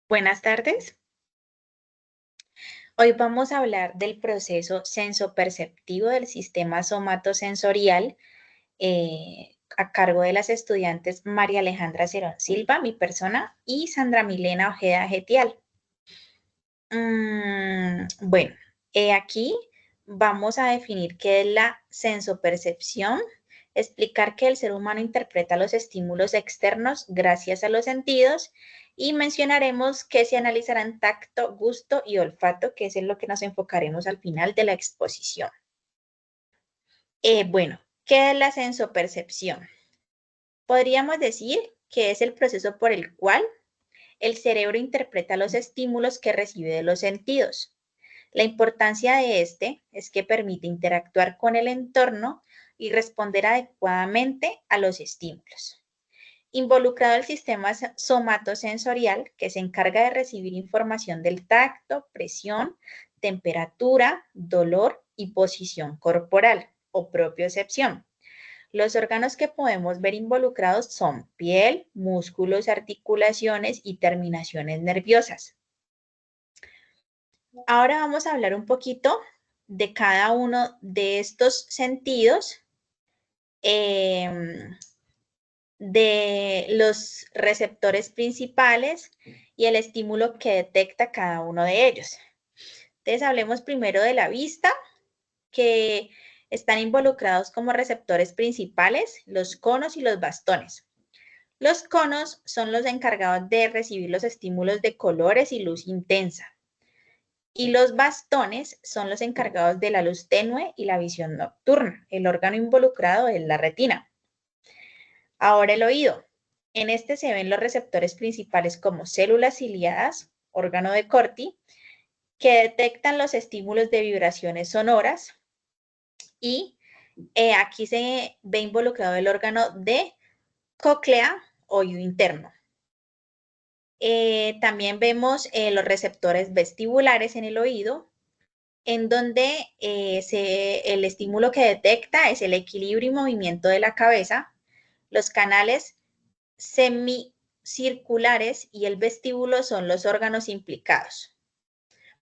Buenas tardes. Hoy vamos a hablar del proceso sensoperceptivo del sistema somatosensorial a cargo de las estudiantes María Alejandra Cerón Silva, mi persona, y Sandra Milena Ojeda Getial. Bueno, aquí vamos a definir qué es la sensopercepción, explicar que el ser humano interpreta los estímulos externos gracias a los sentidos y mencionaremos que se analizarán tacto, gusto y olfato, que es en lo que nos enfocaremos al final de la exposición. Bueno, ¿qué es la sensopercepción? Podríamos decir que es el proceso por el cual el cerebro interpreta los estímulos que recibe de los sentidos. La importancia de este es que permite interactuar con el entorno y responder adecuadamente a los estímulos. Involucrado el sistema somatosensorial, que se encarga de recibir información del tacto, presión, temperatura, dolor y posición corporal o propiocepción. Los órganos que podemos ver involucrados son piel, músculos, articulaciones y terminaciones nerviosas. Ahora vamos a hablar un poquito de cada uno de estos sentidos, de los receptores principales y el estímulo que detecta cada uno de ellos. Entonces, hablemos primero de la vista, que están involucrados como receptores principales, los conos y los bastones. Los conos son los encargados de recibir los estímulos de colores y luz intensa. Y los bastones son los encargados de la luz tenue y la visión nocturna. El órgano involucrado es la retina. Ahora el oído. En este se ven los receptores principales como células ciliadas, órgano de Corti, que detectan los estímulos de vibraciones sonoras. Y aquí se ve involucrado el órgano de cóclea, oído interno. También vemos los receptores vestibulares en el oído, en donde el estímulo que detecta es el equilibrio y movimiento de la cabeza, los canales semicirculares y el vestíbulo son los órganos implicados.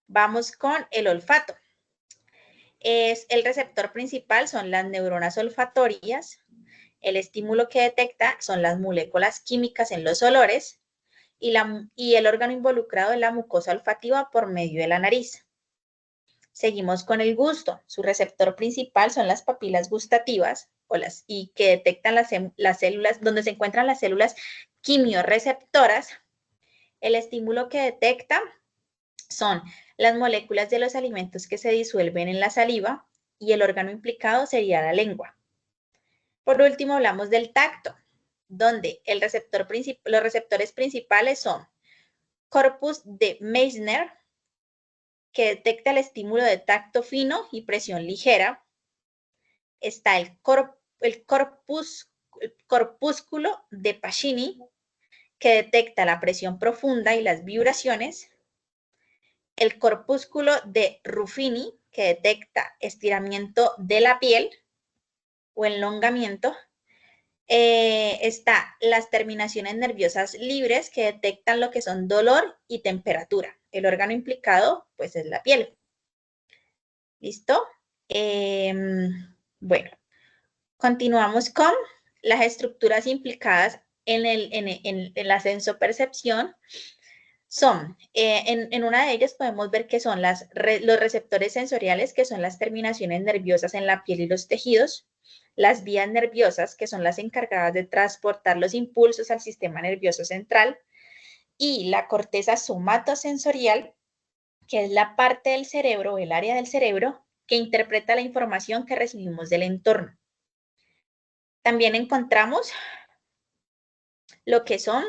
Vamos con el olfato. El receptor principal son las neuronas olfatorias, el estímulo que detecta son las moléculas químicas en los olores y el órgano involucrado es la mucosa olfativa por medio de la nariz. Seguimos con el gusto. Su receptor principal son las papilas gustativas y que detectan las células, donde se encuentran las células quimiorreceptoras. El estímulo que detecta son las moléculas de los alimentos que se disuelven en la saliva y el órgano implicado sería la lengua. Por último, hablamos del tacto, donde los receptores principales son corpus de Meissner, que detecta el estímulo de tacto fino y presión ligera. Está el corpúsculo de Pacini, que detecta la presión profunda y las vibraciones. El corpúsculo de Ruffini, que detecta estiramiento de la piel o enlongamiento. Está las terminaciones nerviosas libres, que detectan lo que son dolor y temperatura. El órgano implicado, pues, es la piel. ¿Listo? Bueno, continuamos con las estructuras implicadas en la sensopercepción. Son, en una de ellas podemos ver que son los receptores sensoriales, que son las terminaciones nerviosas en la piel y los tejidos, las vías nerviosas, que son las encargadas de transportar los impulsos al sistema nervioso central, y la corteza somatosensorial, que es la parte del cerebro, el área del cerebro, que interpreta la información que recibimos del entorno. También encontramos lo que son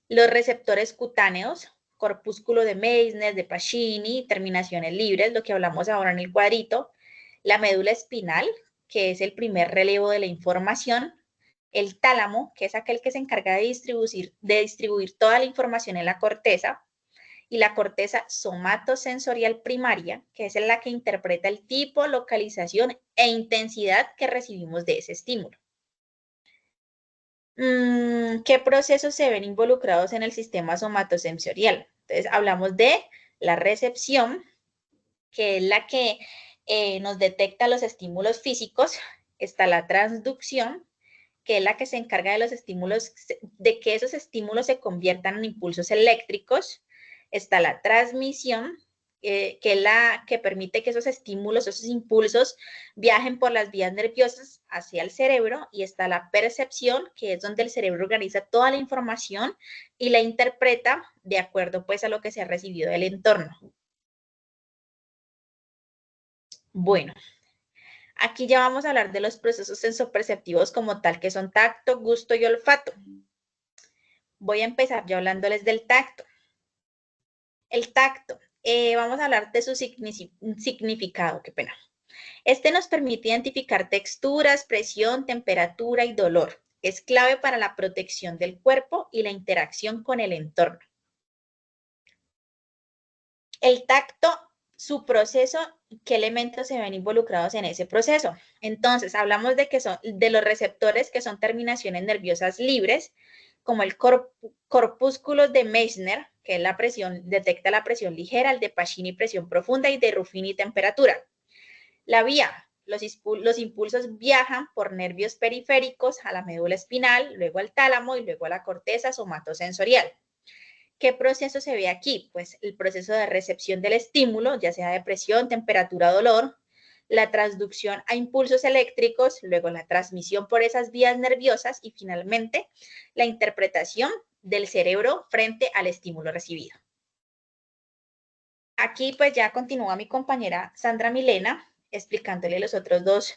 los receptores cutáneos, corpúsculo de Meissner, de Pacini, terminaciones libres, lo que hablamos ahora en el cuadrito, la médula espinal, que es el primer relevo de la información, el tálamo, que es aquel que se encarga de distribuir toda la información en la corteza, y la corteza somatosensorial primaria, que es la que interpreta el tipo, localización e intensidad que recibimos de ese estímulo. ¿Qué procesos se ven involucrados en el sistema somatosensorial? Entonces, hablamos de la recepción, que es la que nos detecta los estímulos físicos. Está la transducción, que es la que se encarga de los estímulos, de que esos estímulos se conviertan en impulsos eléctricos. Está la transmisión, que es la que permite que esos estímulos, esos impulsos, viajen por las vías nerviosas hacia el cerebro. Y está la percepción, que es donde el cerebro organiza toda la información y la interpreta de acuerdo pues a lo que se ha recibido del entorno. Bueno, aquí ya vamos a hablar de los procesos sensoperceptivos como tal, que son tacto, gusto y olfato. Voy a empezar ya hablándoles del tacto. El tacto, vamos a hablar de su significado, qué pena. Este nos permite identificar texturas, presión, temperatura y dolor. Es clave para la protección del cuerpo y la interacción con el entorno. El tacto, su proceso, ¿qué elementos se ven involucrados en ese proceso? Entonces, hablamos de que son de los receptores que son terminaciones nerviosas libres, como el corpúsculo de Meissner, que es la presión, detecta la presión ligera, el de Pacini presión profunda y de Ruffini temperatura. La vía, los impulsos viajan por nervios periféricos a la médula espinal, luego al tálamo y luego a la corteza somatosensorial. ¿Qué proceso se ve aquí? Pues el proceso de recepción del estímulo, ya sea de presión, temperatura, dolor, la transducción a impulsos eléctricos, luego la transmisión por esas vías nerviosas y finalmente la interpretación del cerebro frente al estímulo recibido. Aquí pues ya continúa mi compañera Sandra Milena explicándole los otros dos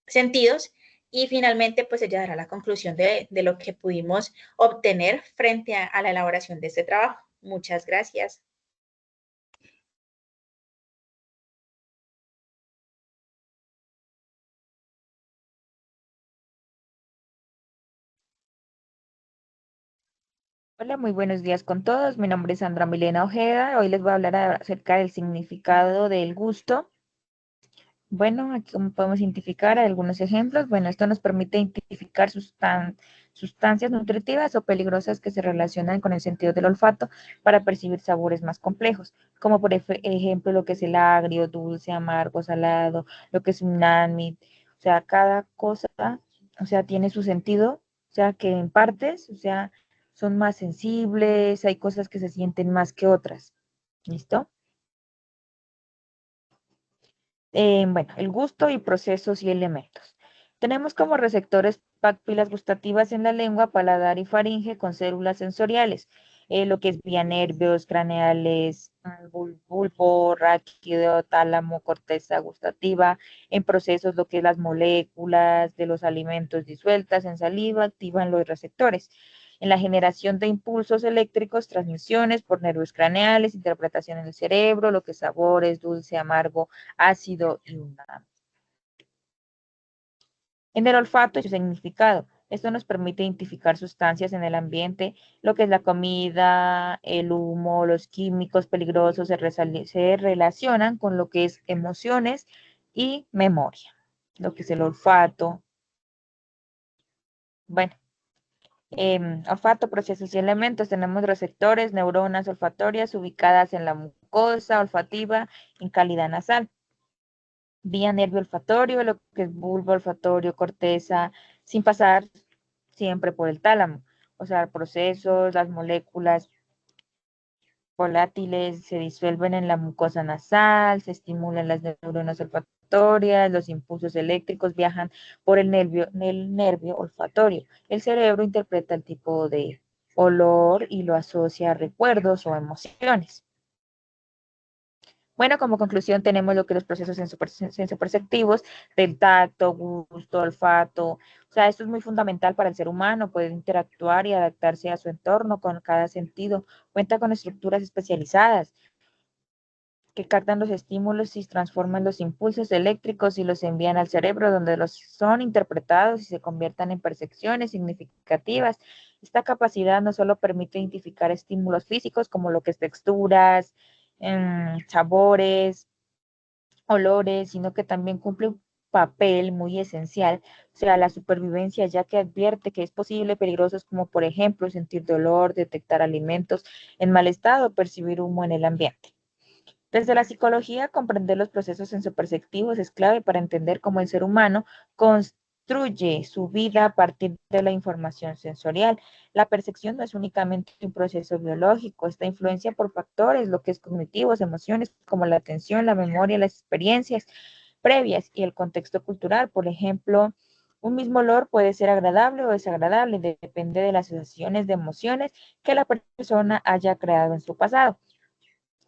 sentidos y finalmente pues ella dará la conclusión de lo que pudimos obtener frente a la elaboración de este trabajo. Muchas gracias. Hola, muy buenos días con todos. Mi nombre es Sandra Milena Ojeda. Hoy les voy a hablar acerca del significado del gusto. Bueno, aquí como podemos identificar algunos ejemplos. Bueno, esto nos permite identificar sustancias nutritivas o peligrosas que se relacionan con el sentido del olfato para percibir sabores más complejos, como por ejemplo lo que es el agrio, dulce, amargo, salado, lo que es un námit. O sea, cada cosa, o sea, tiene su sentido, o sea, que en partes, o sea, son más sensibles, hay cosas que se sienten más que otras. ¿Listo? Bueno, el gusto y procesos y elementos. Tenemos como receptores papilas gustativas en la lengua, paladar y faringe con células sensoriales, lo que es vía nervios craneales, bulbo, raquídeo, tálamo, corteza gustativa, en procesos lo que es las moléculas de los alimentos disueltas en saliva activan los receptores. En la generación de impulsos eléctricos, transmisiones por nervios craneales, interpretación en el cerebro, lo que es sabores, dulce, amargo, ácido y umami. En el olfato y su significado. Esto nos permite identificar sustancias en el ambiente, lo que es la comida, el humo, los químicos peligrosos se relacionan con lo que es emociones y memoria, lo que es el olfato. Bueno, olfato, procesos y elementos. Tenemos receptores, neuronas olfatorias ubicadas en la mucosa olfativa en calidad nasal. Vía nervio olfatorio, lo que es bulbo olfatorio, corteza, sin pasar siempre por el tálamo. O sea, procesos, las moléculas volátiles se disuelven en la mucosa nasal, se estimulan las neuronas olfatorias, los impulsos eléctricos viajan por el nervio olfatorio. El cerebro interpreta el tipo de olor y lo asocia a recuerdos o emociones. Bueno, como conclusión tenemos lo que los procesos sensoperceptivos del tacto, gusto, olfato. O sea, esto es muy fundamental para el ser humano, poder interactuar y adaptarse a su entorno con cada sentido. Cuenta con estructuras especializadas que captan los estímulos y transforman los impulsos eléctricos y los envían al cerebro, donde los son interpretados y se conviertan en percepciones significativas. Esta capacidad no solo permite identificar estímulos físicos como lo que es texturas, sabores, olores, sino que también cumple papel muy esencial, o sea, la supervivencia, ya que advierte que es posible peligrosos como, por ejemplo, sentir dolor, detectar alimentos en mal estado, percibir humo en el ambiente. Desde la psicología, comprender los procesos sensoperceptivos es clave para entender cómo el ser humano construye su vida a partir de la información sensorial. La percepción no es únicamente un proceso biológico, está influencia por factores, lo que es cognitivos, emociones como la atención, la memoria, las experiencias previas y el contexto cultural. Por ejemplo, un mismo olor puede ser agradable o desagradable, depende de las asociaciones de emociones que la persona haya creado en su pasado.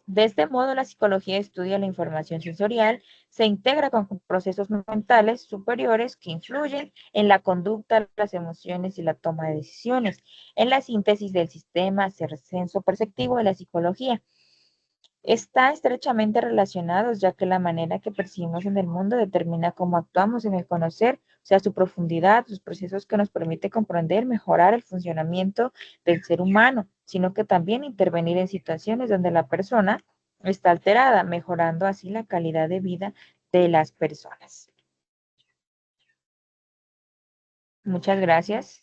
De este modo, la psicología estudia la información sensorial, se integra con procesos mentales superiores que influyen en la conducta, las emociones y la toma de decisiones, en la síntesis del sistema senso-perceptivo de la psicología. Está estrechamente relacionados, ya que la manera que percibimos en el mundo determina cómo actuamos en el conocer, o sea, su profundidad, sus procesos que nos permite comprender, mejorar el funcionamiento del ser humano, sino que también intervenir en situaciones donde la persona está alterada, mejorando así la calidad de vida de las personas. Muchas gracias.